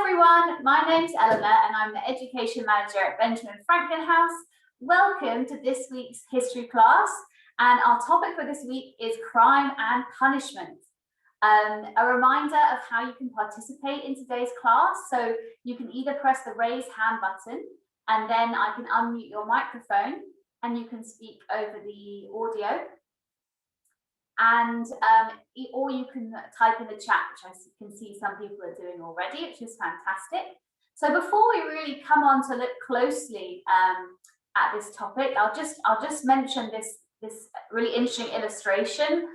everyone, my name's Eleanor and I'm the Education Manager at Benjamin Franklin House. Welcome to this week's history class, and our topic for this week is crime and punishment. A reminder of how you can participate in today's class. So you can either press the raise hand button and then I can unmute your microphone and you can speak over the audio. And or you can type in the chat, which I can see some people are doing already, which is fantastic. So before we really come on to look closely at this topic, I'll just mention this really interesting illustration.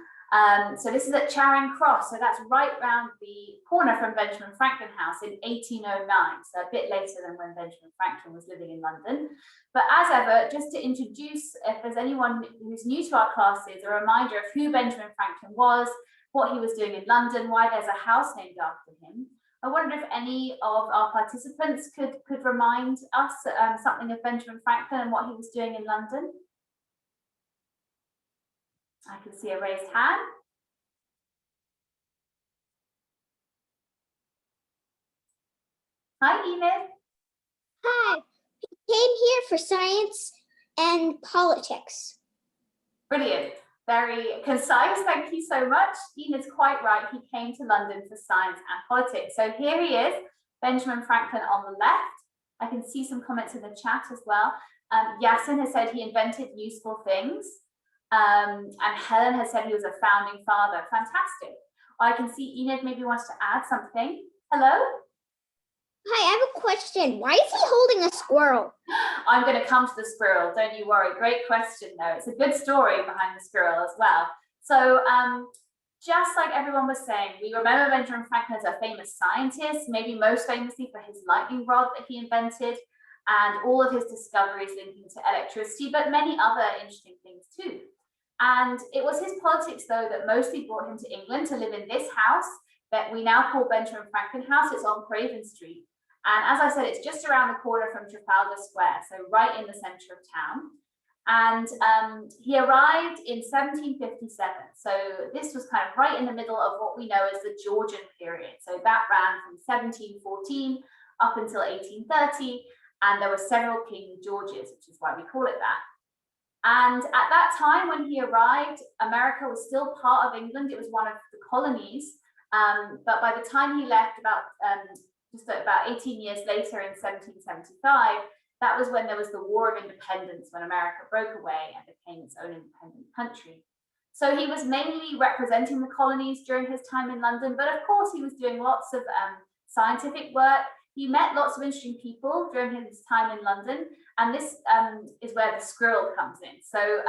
So this is at Charing Cross, so that's right round the corner from Benjamin Franklin House in 1809, so a bit later than when Benjamin Franklin was living in London. But as ever, just to introduce, if there's anyone who's new to our classes, a reminder of who Benjamin Franklin was, what he was doing in London, why there's a house named after him. I wonder if any of our participants could remind us something of Benjamin Franklin and what he was doing in London. I can see a raised hand. Hi, Enid. Hi. He came here for science and politics. Brilliant. Very concise. Thank you so much. Enid's quite right. He came to London for science and politics. So here he is, Benjamin Franklin on the left. I can see some comments in the chat as well. Yasin has said he invented useful things. And Helen has said he was a founding father. Fantastic. I can see Enid maybe wants to add something. Hello? Hi, I have a question. Why is he holding a squirrel? I'm going to come to the squirrel, don't you worry. Great question, though. It's a good story behind the squirrel as well. So just like everyone was saying, we remember Benjamin Franklin as a famous scientist, maybe most famously for his lightning rod that he invented and all of his discoveries linking to electricity, but many other interesting things too. And it was his politics, though, that mostly brought him to England to live in this house that we now call Benjamin Franklin House. It's on Craven Street. And as I said, it's just around the corner from Trafalgar Square, so right in the centre of town. And he arrived in 1757. So this was kind of right in the middle of what we know as the Georgian period. So that ran from 1714 up until 1830. And there were several King Georges, which is why we call it that. And at that time when he arrived, America was still part of England. It was one of the colonies. But by the time he left, just about 18 years later in 1775, that was when there was the War of Independence, when America broke away and became its own independent country. So he was mainly representing the colonies during his time in London, but of course he was doing lots of scientific work. He met lots of interesting people during his time in London, and this is where the squirrel comes in. So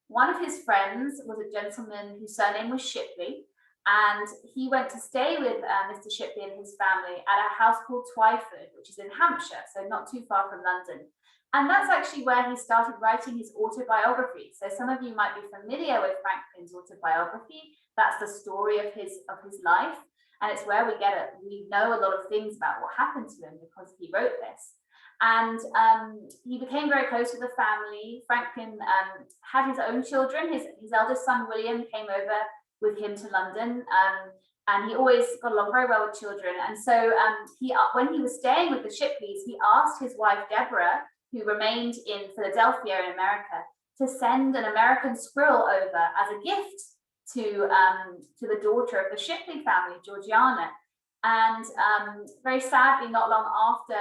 one of his friends was a gentleman whose surname was Shipley, and he went to stay with Mr. Shipley and his family at a house called Twyford, which is in Hampshire, so not too far from London. And that's actually where he started writing his autobiography. So some of you might be familiar with Franklin's autobiography. That's the story of his life. And it's where we know a lot of things about what happened to him because he wrote this. And he became very close with the family. Franklin had his own children. His eldest son, William, came over with him to London. And he always got along very well with children. And so when he was staying with the Shipleys, he asked his wife, Deborah, who remained in Philadelphia in America, to send an American squirrel over as a gift to the daughter of the Shipley family, Georgiana. And very sadly, not long after,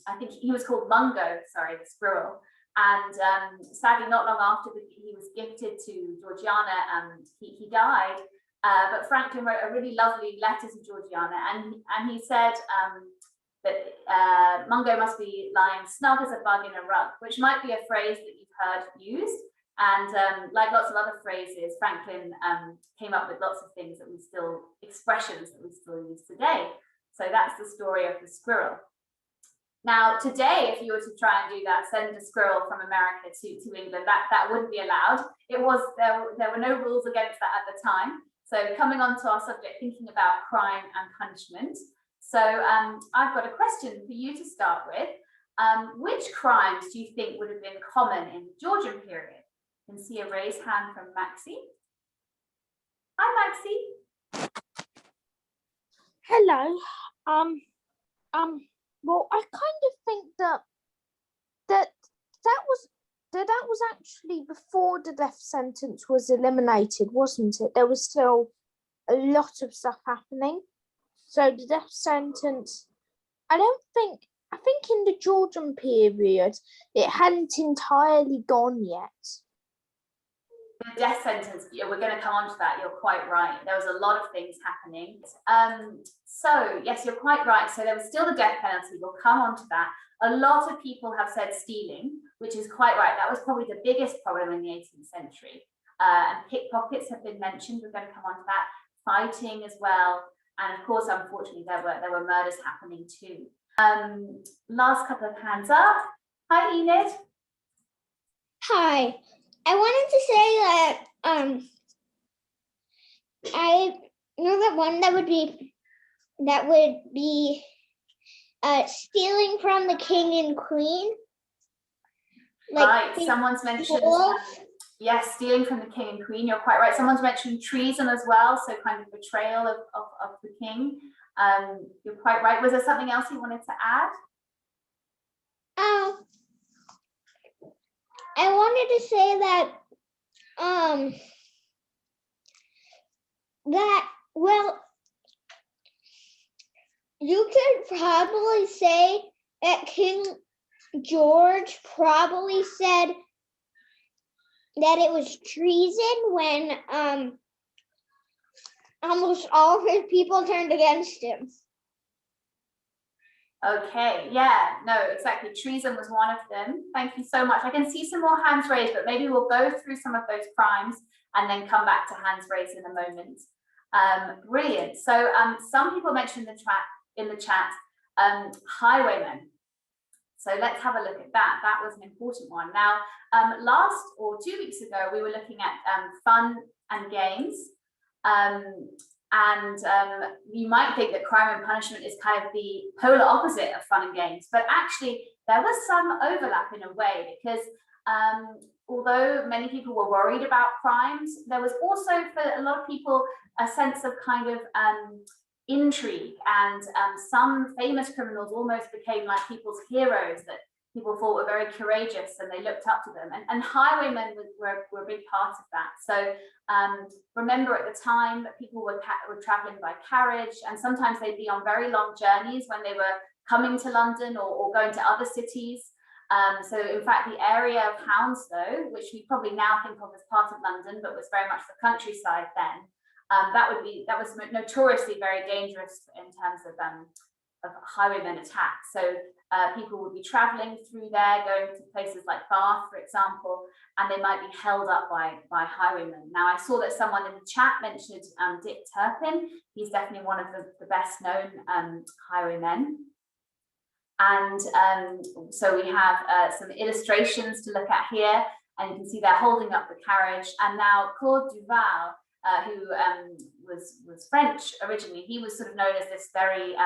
I think he was called Mungo, sorry, the squirrel. And sadly, not long after he was gifted to Georgiana, he died. But Franklin wrote a really lovely letter to Georgiana, and he said that Mungo must be lying snug as a bug in a rug, which might be a phrase that you've heard used. And like lots of other phrases, Franklin came up with lots of things expressions that we still use today. So that's the story of the squirrel. Now, today, if you were to try and do that, send a squirrel from America to England, that wouldn't be allowed. There were no rules against that at the time. So coming on to our subject, thinking about crime and punishment. So I've got a question for you to start with. Which crimes do you think would have been common in the Georgian period? You can see a raised hand from Maxie. Hi, Maxie. Hello. Well, I kind of think that was actually before the death sentence was eliminated, wasn't it? There was still a lot of stuff happening. So the death sentence, I think in the Georgian period, it hadn't entirely gone yet. The death sentence, we're going to come on to that. You're quite right. There was a lot of things happening. So yes, you're quite right. So there was still the death penalty. We'll come on to that. A lot of people have said stealing, which is quite right. That was probably the biggest problem in the 18th century. And pickpockets have been mentioned. We're going to come on to that. Fighting as well. And of course, unfortunately, there were murders happening too. Last couple of hands up. Hi, Enid. Hi. I wanted to say that I know that one that would be stealing from the king and queen. Like right, someone's mentioned yes, stealing from the king and queen. You're quite right. Someone's mentioned treason as well, so kind of betrayal of the king. You're quite right. Was there something else you wanted to add? I wanted to say that well, you could probably say that King George probably said that it was treason when almost all of his people turned against him. Okay, yeah, no, exactly. Treason was one of them. Thank you so much. I can see some more hands raised, but maybe we'll go through some of those crimes and then come back to hands raised in a moment. Brilliant. So some people mentioned in the chat highwaymen. So let's have a look at that. That was an important one. Now, last or 2 weeks ago, we were looking at fun and games. You might think that crime and punishment is kind of the polar opposite of fun and games, but actually there was some overlap in a way, because although many people were worried about crimes, there was also for a lot of people a sense of kind of intrigue, and some famous criminals almost became like people's heroes that people thought were very courageous and they looked up to them, and highwaymen were a big part of that. So remember at the time that people were traveling by carriage, and sometimes they'd be on very long journeys when they were coming to London or going to other cities. So in fact, the area of Hounslow, which we probably now think of as part of London, but was very much the countryside then, that was notoriously very dangerous in terms of highwaymen attacks. So people would be traveling through there, going to places like Bath, for example, and they might be held up by highwaymen. Now, I saw that someone in the chat mentioned Dick Turpin. He's definitely one of the best known highwaymen. And so we have some illustrations to look at here, and you can see they're holding up the carriage. And now Claude Duval, who was French originally, he was sort of known as this very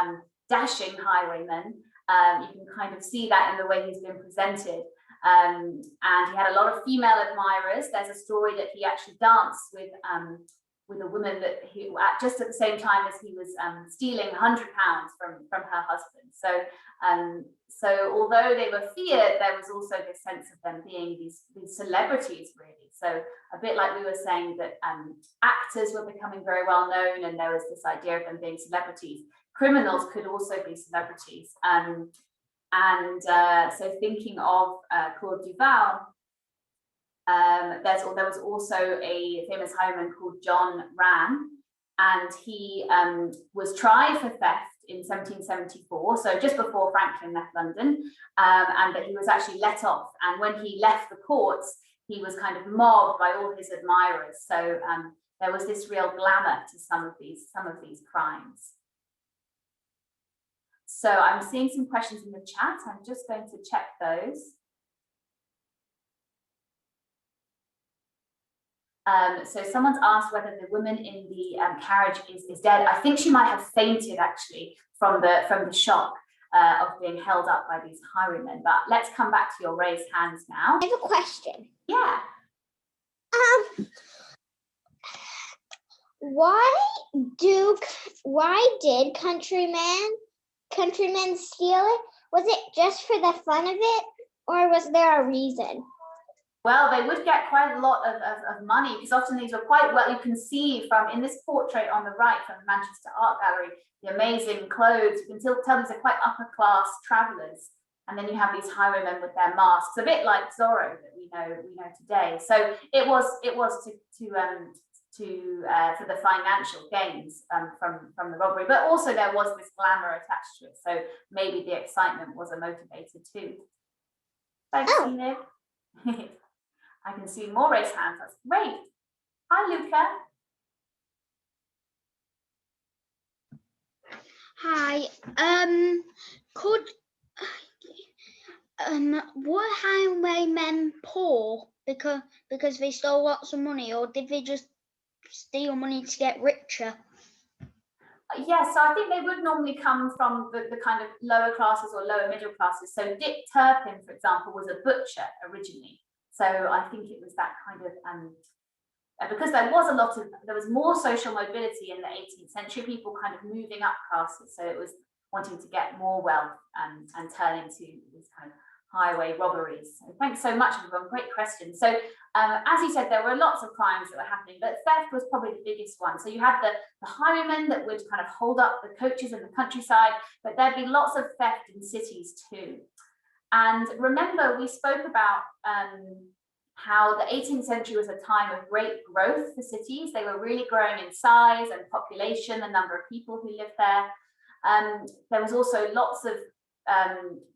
dashing highwayman. You can kind of see that in the way he's been presented. And he had a lot of female admirers. There's a story that he actually danced with a woman that he, just at the same time as he was stealing £100 from her husband. So although they were feared, there was also this sense of them being these celebrities, really. So a bit like we were saying that actors were becoming very well known, and there was this idea of them being celebrities. Criminals could also be celebrities. So thinking of Claude Duval, there was also a famous highwayman called John Rann, and he was tried for theft in 1774, so just before Franklin left London, and that he was actually let off. And when he left the courts, he was kind of mobbed by all his admirers. So there was this real glamour to some of these crimes. So I'm seeing some questions in the chat. I'm just going to check those. So someone's asked whether the woman in the carriage is dead. I think she might have fainted actually from the shock of being held up by these highwaymen. But let's come back to your raised hands now. I have a question. Yeah. Why did Countryman countrymen steal it? Was it just for the fun of it, or was there a reason? Well, they would get quite a lot of money, because often these were quite well, you can see from in this portrait on the right from the Manchester Art Gallery, the amazing clothes. You can still tell these are quite upper class travelers. And then you have these highwaymen with their masks, a bit like Zorro that we know today. So it was for the financial gains from the robbery, but also there was this glamour attached to it. So maybe the excitement was a motivator too. Thanks, Enid. I can see more raised hands. That's great. Hi, Luca. Hi. Were highwaymen poor because they stole lots of money, or did they just steal money to get richer? Yes, so I think they would normally come from the kind of lower classes or lower middle classes. So Dick Turpin, for example, was a butcher originally. So I think it was that kind of because there was more social mobility in the 18th century, people kind of moving up classes. So it was wanting to get more wealth and turn into these kind of highway robberies. So thanks so much, everyone. Great question. So as you said, there were lots of crimes that were happening, but theft was probably the biggest one. So you had the highwaymen that would kind of hold up the coaches in the countryside, but there'd be lots of theft in cities too. And remember, we spoke about how the 18th century was a time of great growth for cities. They were really growing in size and population, the number of people who lived there. There was also lots of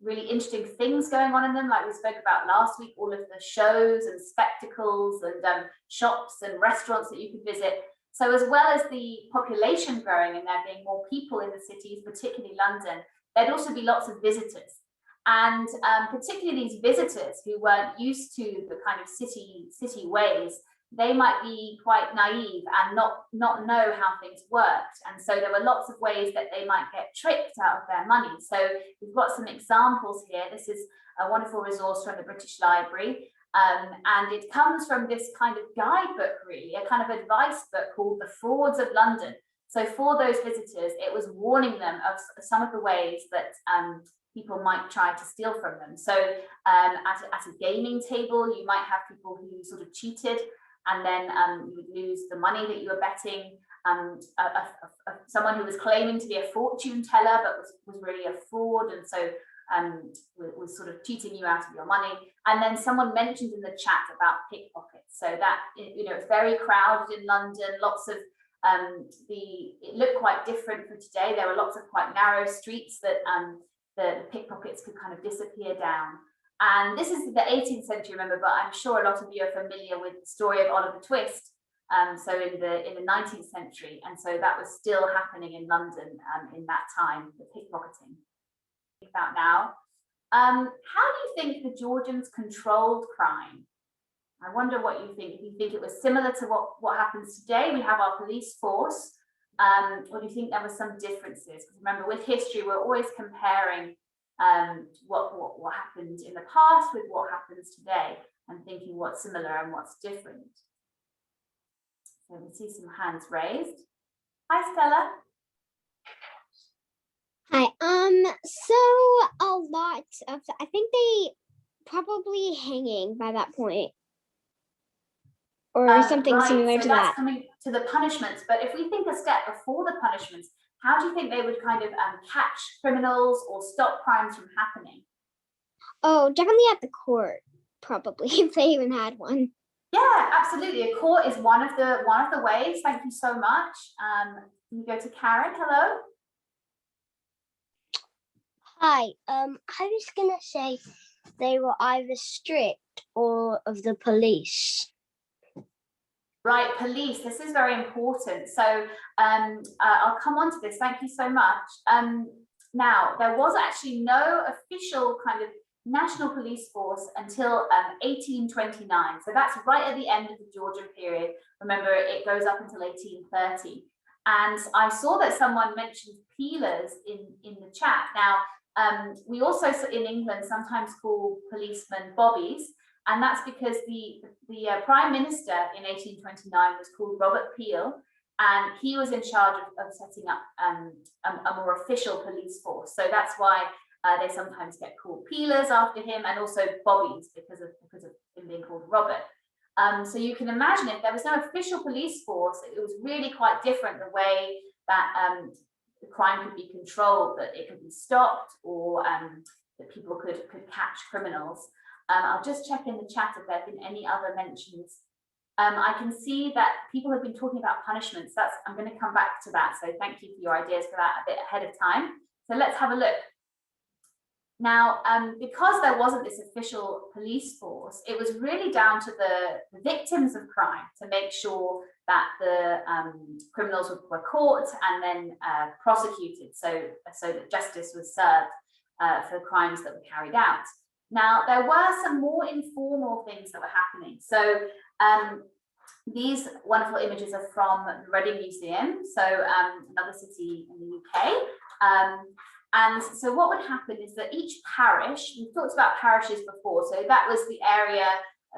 really interesting things going on in them, like we spoke about last week, all of the shows and spectacles and shops and restaurants that you could visit. So as well as the population growing and there being more people in the cities, particularly London, there'd also be lots of visitors. And particularly these visitors who weren't used to the kind of city ways, they might be quite naive and not know how things worked. And so there were lots of ways that they might get tricked out of their money. So we've got some examples here. This is a wonderful resource from the British Library. And it comes from this kind of guidebook, really, a kind of advice book called The Frauds of London. So for those visitors, it was warning them of some of the ways that people might try to steal from them. So at a gaming table, you might have people who sort of cheated, and then you would lose the money that you were betting. Someone who was claiming to be a fortune teller but was really a fraud, and so was sort of cheating you out of your money. And then someone mentioned in the chat about pickpockets. So that, it's very crowded in London. Lots of it looked quite different from today. There were lots of quite narrow streets that the pickpockets could kind of disappear down. And this is the 18th century, remember, but I'm sure a lot of you are familiar with the story of Oliver Twist. So in the 19th century, and so that was still happening in London in that time, the pickpocketing. About now, how do you think the Georgians controlled crime? I wonder what you think. If you think it was similar to what happens today, we have our police force, or do you think there were some differences? Because remember, with history, we're always comparing what happened in the past with what happens today, and thinking what's similar and what's different. So we see some hands raised. Hi, Stella. Hi. So a lot of, I think they probably hanging by that point, or something right, similar so to that's that. coming to the punishments. But if we think a step before the punishments, how do you think they would kind of catch criminals or stop crimes from happening? Oh, definitely at the court, probably, if they even had one. Yeah, absolutely. A court is one of the ways. Thank you so much. Can you go to Karen? Hello. Hi, I was gonna say they were either strict or of the police. Right, police. This is very important. So I'll come on to this. Thank you so much. Now, there was actually no official kind of national police force until 1829. So that's right at the end of the Georgian period. Remember, it goes up until 1830. And I saw that someone mentioned peelers in the chat. Now, we also in England sometimes call policemen bobbies, and that's because the Prime Minister in 1829 was called Robert Peel, and he was in charge of setting up a more official police force. So that's why they sometimes get called peelers after him, and also bobbies because of him being called Robert. So you can imagine if there was no official police force, it was really quite different the way that the crime could be controlled, that it could be stopped, or that people could catch criminals. I'll just check in the chat if there have been any other mentions. I can see that people have been talking about punishments. I'm going to come back to that. So thank you for your ideas for that a bit ahead of time. So let's have a look. Now, because there wasn't this official police force, it was really down to the victims of crime to make sure that the criminals were caught and then prosecuted, so that justice was served for crimes that were carried out. Now, there were some more informal things that were happening. So these wonderful images are from the Reading Museum, so another city in the UK. And so what would happen is that each parish, we've talked about parishes before, so that was the area,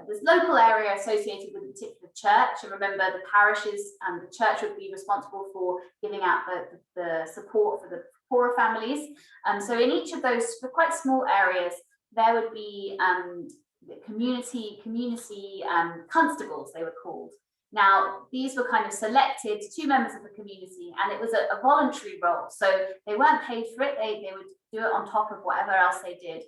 this local area associated with a particular church. And remember, the parishes and the church would be responsible for giving out the support for the poorer families. So in each of those quite small areas, there would be community constables, they were called. Now, these were kind of selected, 2 members of the community, and it was a voluntary role. So they weren't paid for it, they would do it on top of whatever else they did.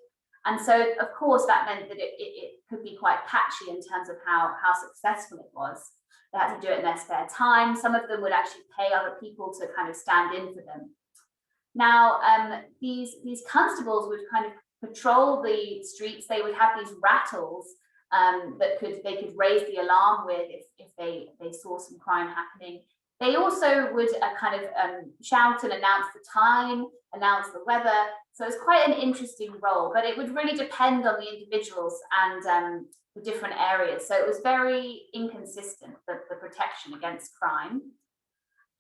And so, of course, that meant that it could be quite patchy in terms of how successful it was. They had to do it in their spare time. Some of them would actually pay other people to kind of stand in for them. Now, these constables would kind of patrol the streets. They would have these rattles that they could raise the alarm with if they saw some crime happening. They also would kind of shout and announce the time, announce the weather. So it's quite an interesting role, but it would really depend on the individuals and the different areas. So it was very inconsistent, the protection against crime.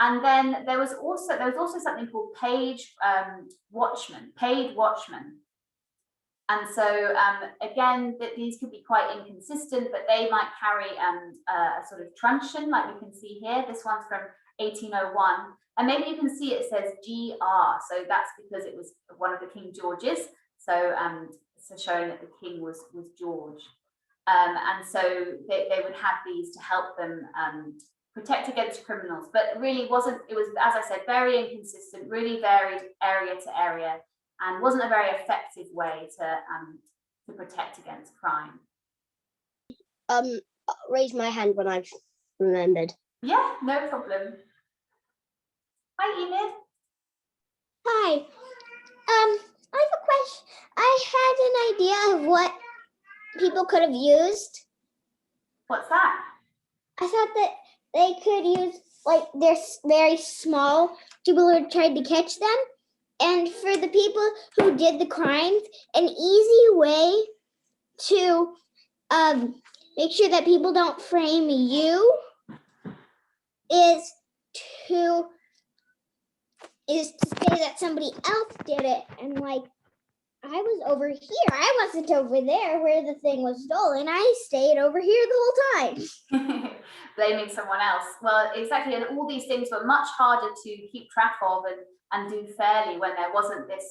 And then there was also something called paid watchmen. And so again, these could be quite inconsistent, but they might carry a sort of truncheon, like we can see here. This one's from 1801. And maybe you can see it says GR. So that's because it was one of the King Georges. So, so showing that the king was George. And so they would have these to help them protect against criminals. But really it was, as I said, very inconsistent, really varied area to area, and wasn't a very effective way to protect against crime. Raise my hand when I've remembered. Yeah, no problem. Hi, Enid. Hi. I have a question. I had an idea of what people could have used. What's that? I thought that they could use, like, they're very small people who tried to catch them. And for the people who did the crimes, an easy way to make sure that people don't frame you is to say that somebody else did it. And like, I was over here. I wasn't over there where the thing was stolen. I stayed over here the whole time. Blaming someone else. Well, exactly. And all these things were much harder to keep track of and do fairly when there wasn't this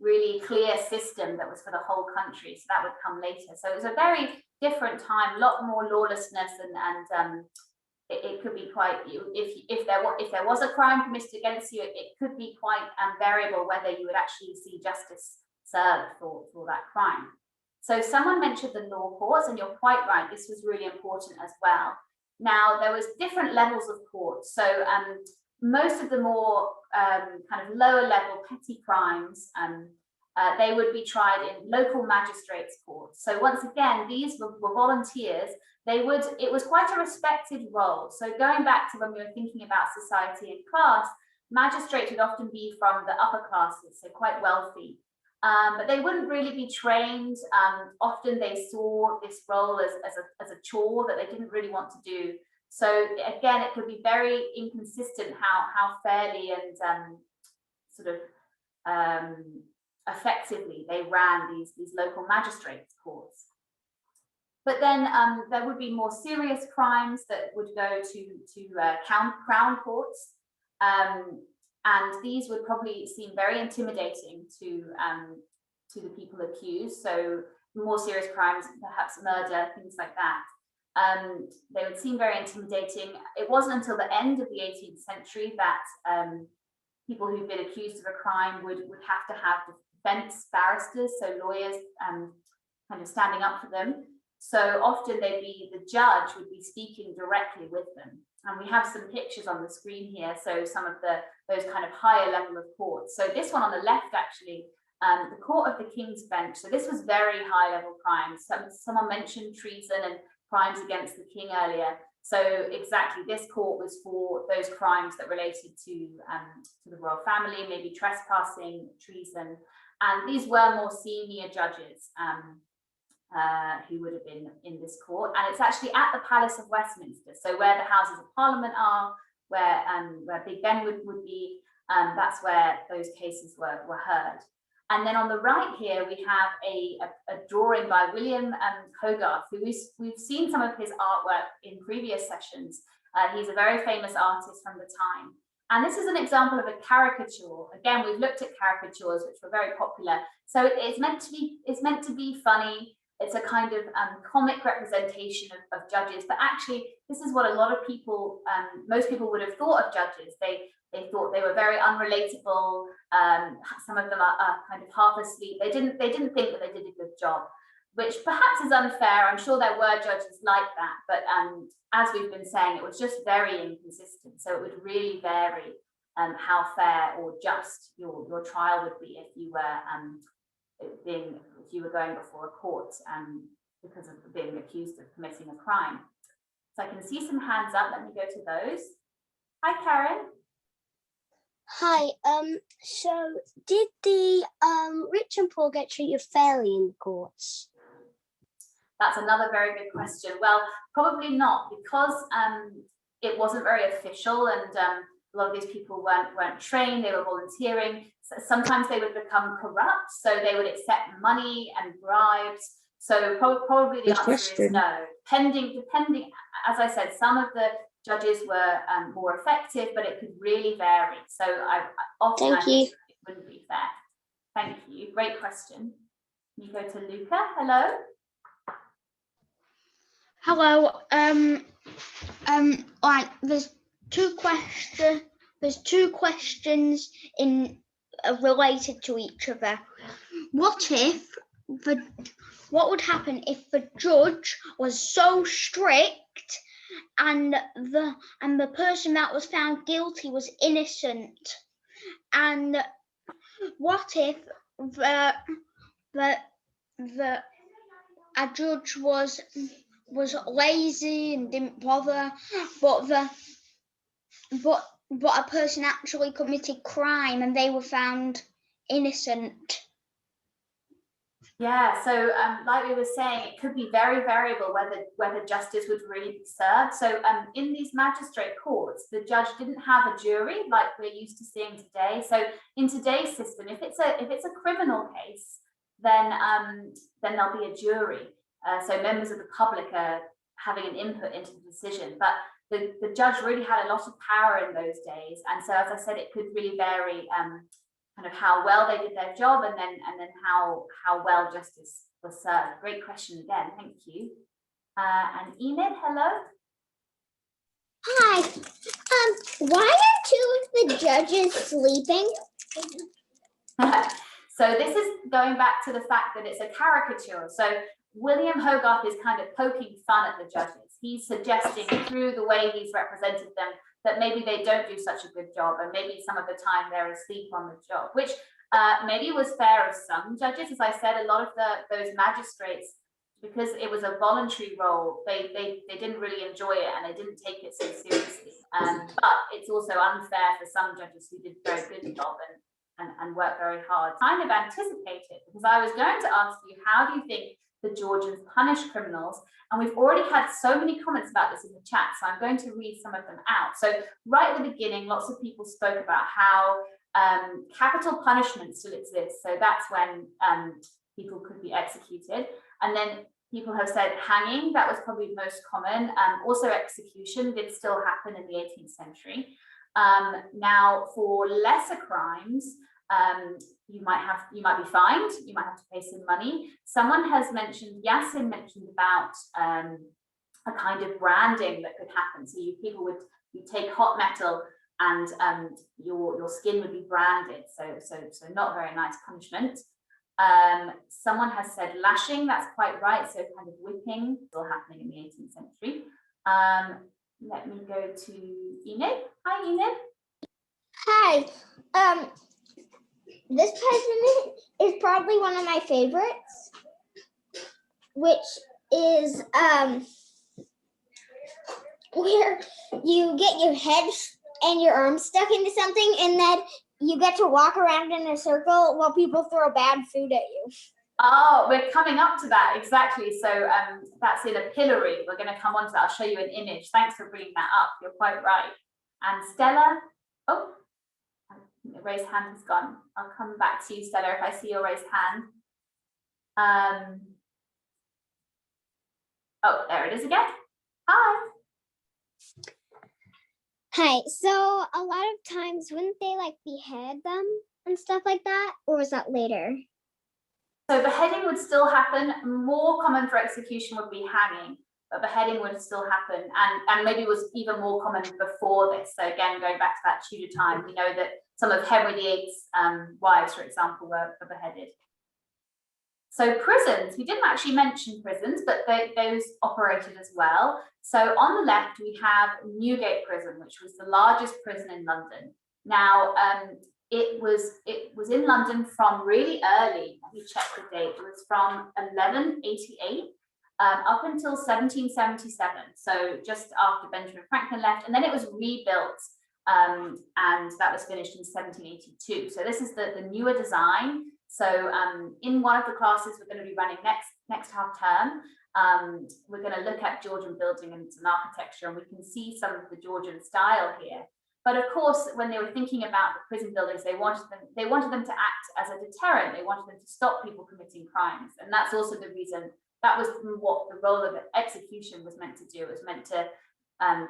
really clear system that was for the whole country. So that would come later. So it was a very different time, a lot more lawlessness, and it could be quite, if there was a crime committed against you, it could be quite variable whether you would actually see justice served for that crime. So someone mentioned the law courts, and you're quite right, this was really important as well. Now, there was different levels of courts. So most of the more kind of lower level petty crimes, they would be tried in local magistrates' courts. So once again, these were volunteers. It was quite a respected role. So going back to when we were thinking about society and class, magistrates would often be from the upper classes, so quite wealthy. But they wouldn't really be trained. Often they saw this role as a chore that they didn't really want to do. So again, it could be very inconsistent how fairly and sort of effectively they ran these local magistrates' courts. But then there would be more serious crimes that would go to crown courts, and these would probably seem very intimidating to the people accused. So more serious crimes, perhaps murder, things like that. They would seem very intimidating. It wasn't until the end of the 18th century that people who've been accused of a crime would have to have defense barristers, so lawyers kind of standing up for them. So often the judge would be speaking directly with them. And we have some pictures on the screen here. So some of those kind of higher level of courts. So this one on the left, actually, the Court of the King's Bench. So this was very high level crimes. Someone mentioned treason and crimes against the king earlier. So exactly, this court was for those crimes that related to the royal family, maybe trespassing, treason. And these were more senior judges who would have been in this court. And it's actually at the Palace of Westminster. So where the Houses of Parliament are, where Big Ben would be, that's where those cases were heard. And then on the right here, we have a drawing by William Hogarth, who we've seen some of his artwork in previous sessions. He's a very famous artist from the time. And this is an example of a caricature. Again, we've looked at caricatures, which were very popular. So it's meant to be funny. It's a kind of comic representation of judges. But actually, this is what a lot of people, most people would have thought of judges. They thought they were very unrelatable. Some of them are kind of half asleep. They didn't think that they did a good job, which perhaps is unfair. I'm sure there were judges like that, but as we've been saying, it was just very inconsistent. So it would really vary how fair or just your trial would be if you were going before a court because of being accused of committing a crime. So I can see some hands up. Let me go to those. Hi, Karen. Hi, so did the rich and poor get treated fairly in the courts? That's another very good question. Well, probably not, because it wasn't very official, and a lot of these people weren't trained, they were volunteering. So sometimes they would become corrupt, so they would accept money and bribes. So probably the answer is no. Depending, as I said, some of the judges were more effective, but it could really vary. So I often it wouldn't be fair. Thank you. Great question. You go to Luca. Hello. Hello. Like there's two questions in related to each other. What would happen if the judge was so strict and the person that was found guilty was innocent? And what if a judge was lazy and didn't bother, but a person actually committed crime and they were found innocent? Yeah, so like we were saying, it could be very variable whether justice would really be served. So in these magistrate courts, the judge didn't have a jury like we're used to seeing today. So in today's system, if it's a criminal case, then there'll be a jury. So members of the public are having an input into the decision. But the judge really had a lot of power in those days, and so as I said, it could really vary. Kind of how well they did their job, and then how well justice was served. Great question again, thank you. And Enid, hello. Hi. Why are two of the judges sleeping? So this is going back to the fact that it's a caricature. So William Hogarth is kind of poking fun at the judges. He's suggesting through the way he's represented them that maybe they don't do such a good job, and maybe some of the time they're asleep on the job, which maybe was fair of some judges. As I said, a lot of those magistrates, because it was a voluntary role, they didn't really enjoy it and they didn't take it so seriously. But it's also unfair for some judges who did a very good job and worked very hard. Kind of anticipated, because I was going to ask you, how do you think the Georgians punish criminals? And we've already had so many comments about this in the chat, so I'm going to read some of them out. So right at the beginning, lots of people spoke about how capital punishment still exists. So that's when people could be executed. And then people have said hanging, that was probably the most common. Also execution did still happen in the 18th century. Now for lesser crimes, you might be fined, you might have to pay some money. Someone has mentioned, Yasin mentioned about a kind of branding that could happen. So people would take hot metal and your skin would be branded. So not very nice punishment. Someone has said lashing, that's quite right. So kind of whipping, still happening in the 18th century. Let me go to Enid. Hi, Enid. Hi. This president is probably one of my favorites, which is where you get your head and your arms stuck into something, and then you get to walk around in a circle while people throw bad food at you. Oh, we're coming up to that, exactly. So that's in a pillory. We're going to come on to that. I'll show you an image. Thanks for bringing that up. You're quite right. And Stella, oh, the raised hand has gone. I'll come back to you, Stella, if I see your raised hand. Oh, there it is again. Hi. Hi. So a lot of times, wouldn't they like behead them and stuff like that? Or was that later? So beheading would still happen. More common for execution would be hanging, but beheading would still happen, and maybe was even more common before this. So again, going back to that Tudor time, we know that some of Henry VIII's wives, for example, were beheaded. So prisons, we didn't actually mention prisons, but those operated as well. So on the left, we have Newgate Prison, which was the largest prison in London. Now, it was in London from really early. Let me check the date. It was from 1188 up until 1777. So just after Benjamin Franklin left, and then it was rebuilt, and that was finished in 1782. So this is the newer design. So in one of the classes we're going to be running next half term, we're going to look at Georgian building and architecture, and we can see some of the Georgian style here. But of course, when they were thinking about the prison buildings, they wanted them to act as a deterrent. They wanted them to stop people committing crimes, and that's also the reason. That was what the role of execution was meant to do. It was meant to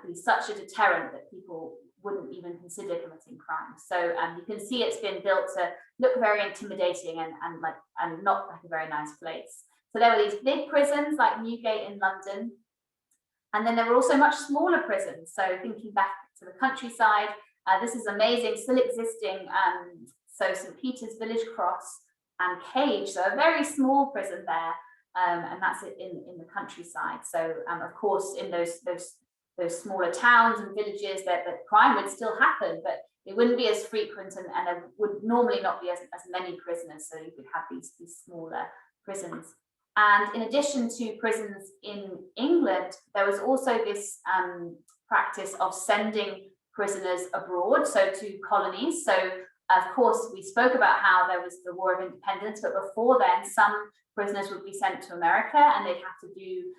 be such a deterrent that people wouldn't even consider committing crimes. So you can see it's been built to look very intimidating and not like a very nice place. So there were these big prisons like Newgate in London, and then there were also much smaller prisons. So thinking back to the countryside, this is amazing, still existing. So St. Peter's Village Cross and Cage, so a very small prison there, and that's it in the countryside. So of course, in those smaller towns and villages, that crime would still happen, but it wouldn't be as frequent, and there would normally not be as many prisoners. So you could have these smaller prisons. And in addition to prisons in England, there was also this practice of sending prisoners abroad, so to colonies. So of course, we spoke about how there was the War of Independence, but before then, some prisoners would be sent to America, and they'd have to do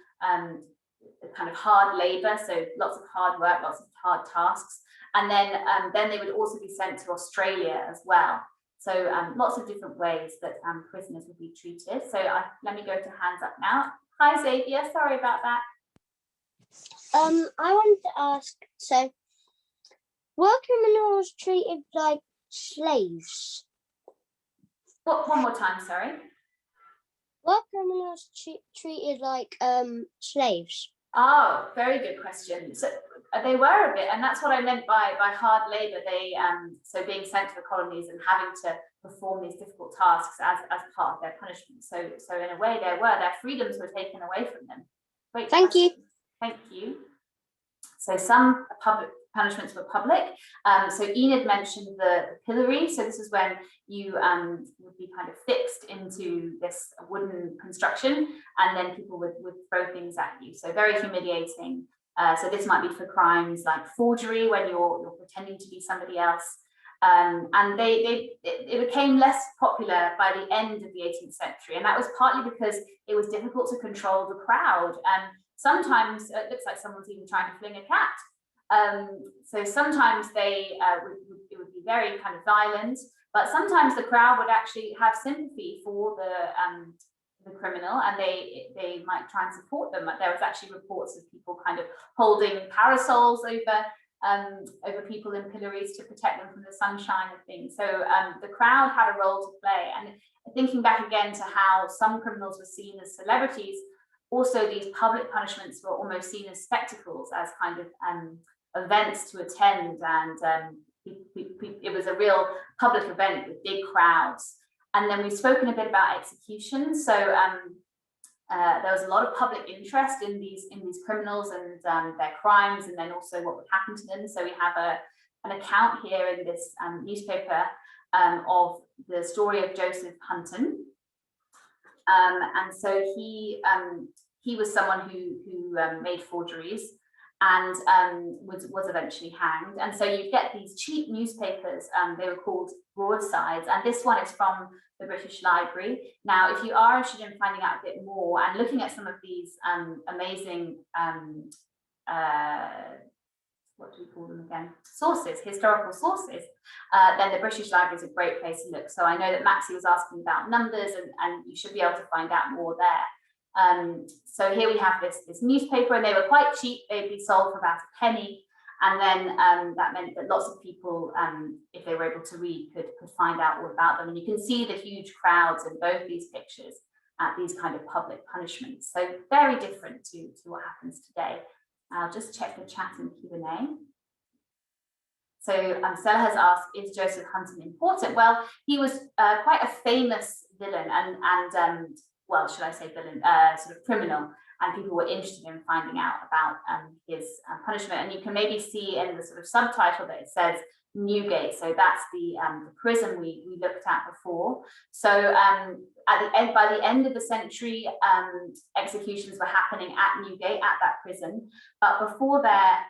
kind of hard labor, so lots of hard work, lots of hard tasks. And then they would also be sent to Australia as well. So lots of different ways that prisoners would be treated. So let me go to hands up now. Hi, Xavier, sorry about that. I wanted to ask, so were criminals treated like slaves? One more time, sorry. Were criminals treated like slaves? Oh, very good question. So they were a bit, and that's what I meant by hard labor. They so being sent to the colonies and having to perform these difficult tasks as part of their punishment. So in a way, their freedoms were taken away from them. Great. Thank you. Thank you. So some public punishments were public. So Enid mentioned the pillory. So this is when you would be kind of fixed into this wooden construction, and then people would throw things at you. So very humiliating. So this might be for crimes like forgery, when you're pretending to be somebody else. And it became less popular by the end of the 18th century, and that was partly because it was difficult to control the crowd. And sometimes it looks like someone's even trying to fling a cat. So sometimes it would be very kind of violent, but sometimes the crowd would actually have sympathy for the criminal, and they might try and support them. There was actually reports of people kind of holding parasols over people in pillories to protect them from the sunshine and things. So the crowd had a role to play. And thinking back again to how some criminals were seen as celebrities, also these public punishments were almost seen as spectacles, as kind of events to attend, and it was a real public event with big crowds. And then we've spoken a bit about execution. So there was a lot of public interest in these criminals and their crimes, and then also what would happen to them. So we have an account here in this newspaper of the story of Joseph Hunton. And so he was someone who made forgeries and was eventually hanged. And so you get these cheap newspapers, they were called broadsides, and this one is from the British Library. Now, if you are interested in finding out a bit more and looking at some of these amazing what do we call them again? Sources, historical sources, then the British Library is a great place to look. So I know that Maxie was asking about numbers, and you should be able to find out more there. So here we have this newspaper, and they were quite cheap. They'd be sold for about a penny. And then that meant that lots of people, if they were able to read, could find out all about them. And you can see the huge crowds in both these pictures at these kind of public punishments. So very different to what happens today. I'll just check the chat and Q&A. So Stella has asked, is Joseph Hunton important? Well, he was quite a famous villain and well, should I say villain, sort of criminal, and people were interested in finding out about his punishment. And you can maybe see in the sort of subtitle that it says Newgate. So that's the prison we looked at before. So by the end of the century, executions were happening at Newgate, at that prison. But before that,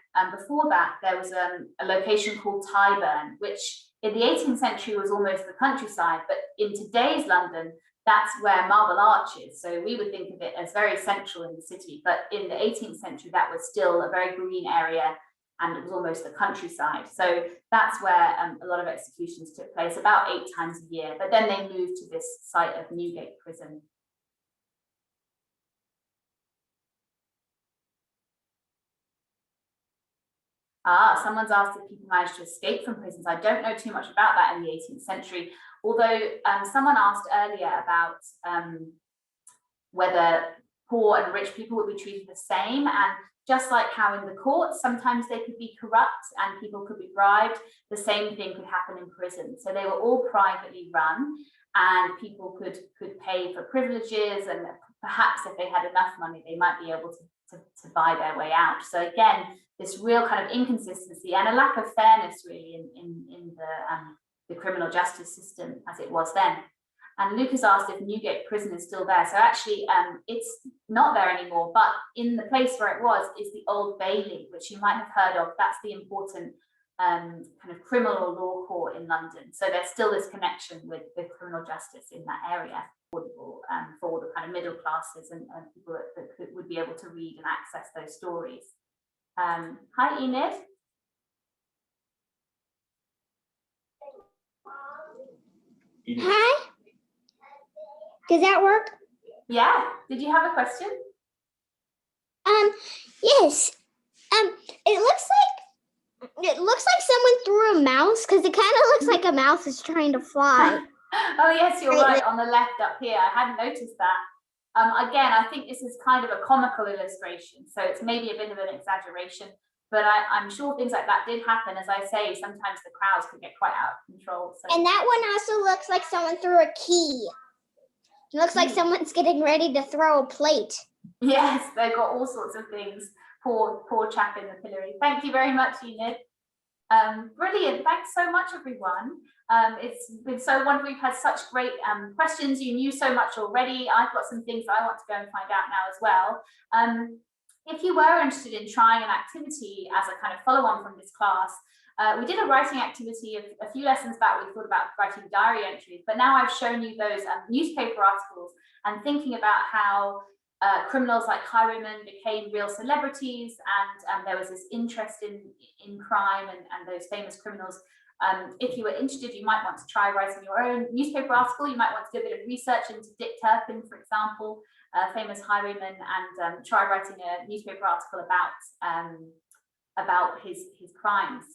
there was a location called Tyburn, which in the 18th century was almost the countryside. But in today's London, that's where Marble Arch is. So we would think of it as very central in the city. But in the 18th century, that was still a very green area, and it was almost the countryside. So that's where a lot of executions took place, about 8 times a year. But then they moved to this site of Newgate Prison. Someone's asked if people managed to escape from prisons. I don't know too much about that in the 18th century, although someone asked earlier about whether poor and rich people would be treated the same. And just like how in the courts, sometimes they could be corrupt and people could be bribed, the same thing could happen in prison. So they were all privately run, and people could pay for privileges, and perhaps if they had enough money, they might be able to buy their way out. So again, this real kind of inconsistency and a lack of fairness really in the criminal justice system as it was then. And Luke has asked if Newgate Prison is still there. So actually, it's not there anymore, but in the place where it was is the Old Bailey, which you might have heard of. That's the important kind of criminal law court in London. So there's still this connection with criminal justice in that area, affordable for all the kind of middle classes and people that would be able to read and access those stories. Hi, Enid. Hi. Does that work? Yeah. Did you have a question? Yes. It looks like someone threw a mouse, because it kind of looks like a mouse is trying to fly. Oh yes, you're right, on the left up here. I hadn't noticed that. Again, I think this is kind of a comical illustration, so it's maybe a bit of an exaggeration, but I'm sure things like that did happen. As I say, sometimes the crowds could get quite out of control. So. And that one also looks like someone threw a key. It looks like someone's getting ready to throw a plate. Yes, they've got all sorts of things. Poor chap in the pillory. Thank you very much, Enid. Brilliant. Thanks so much, everyone. It's been so wonderful. We've had such great questions. You knew so much already. I've got some things I want to go and find out now as well. If you were interested in trying an activity as a kind of follow-on from this class, we did a writing activity a few lessons back. We thought about writing diary entries, but now I've shown you those newspaper articles and thinking about how criminals like Highwaymen became real celebrities, and there was this interest in crime and those famous criminals If you were interested, you might want to try writing your own newspaper article. You might want to do a bit of research into Dick Turpin, for example, famous highwayman, and try writing a newspaper article about his crimes.